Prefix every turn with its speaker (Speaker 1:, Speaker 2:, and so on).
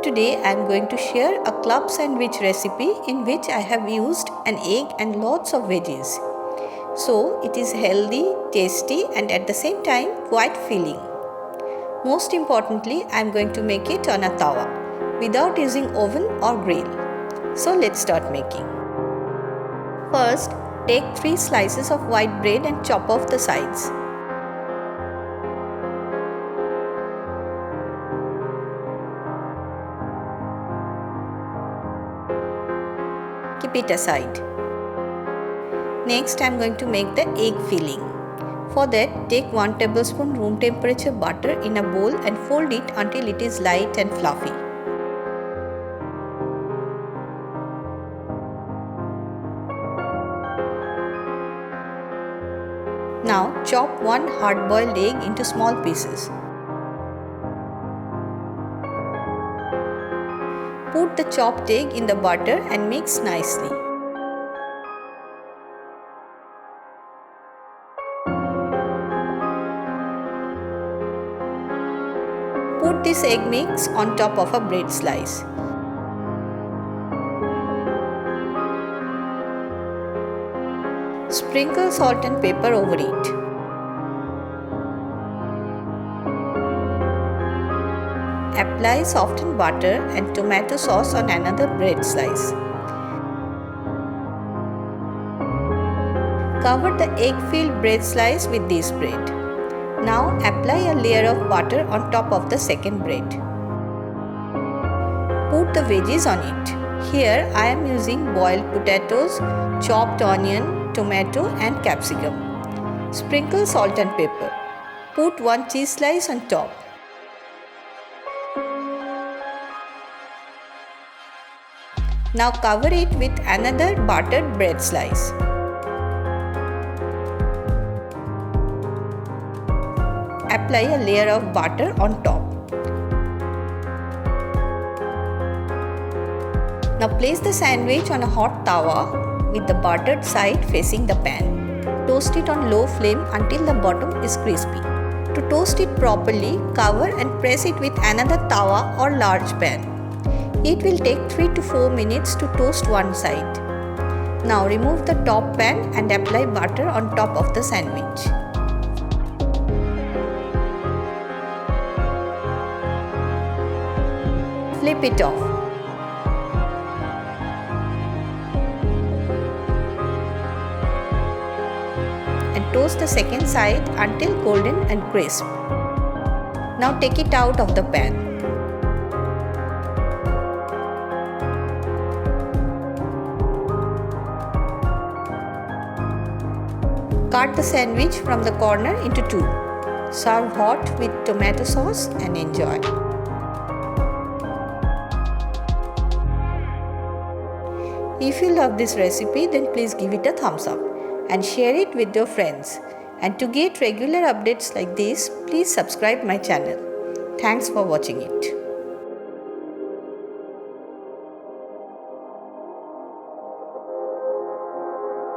Speaker 1: today I am going to share a club sandwich recipe in which I have used an egg and lots of veggies. So it is healthy, tasty and at the same time quite filling. Most importantly, I am going to make it on a tawa without using oven or grill. So let's start making. First, take 3 slices of white bread and chop off the sides. Keep it aside. Next, I am going to make the egg filling. For that, take 1 tablespoon room temperature butter in a bowl and fold it until it is light and fluffy. Now, chop 1 hard-boiled egg into small pieces. Put the chopped egg in the butter and mix nicely. Put this egg mix on top of a bread slice. Sprinkle salt and pepper over it. Apply softened butter and tomato sauce on another bread slice. Cover the egg-filled bread slice with this bread. Now apply a layer of butter on top of the second bread. Put the veggies on it. Here I am using boiled potatoes, chopped onion, tomato and capsicum. Sprinkle salt and pepper. Put 1 cheese slice on top. Now cover it with another buttered bread slice. Apply a layer of butter on top. Now place the sandwich on a hot tawa with the buttered side facing the pan. Toast it on low flame until the bottom is crispy. To toast it properly, cover and press it with another tawa or large pan. It will take 3 to 4 minutes to toast one side. Now remove the top pan and apply butter on top of the sandwich. Flip it off. And toast the second side until golden and crisp. Now take it out of the pan. Cut the sandwich from the corner into 2. Serve hot with tomato sauce and enjoy. If you love this recipe, then please give it a thumbs up and share it with your friends. And to get regular updates like this, please subscribe my channel. Thanks for watching it.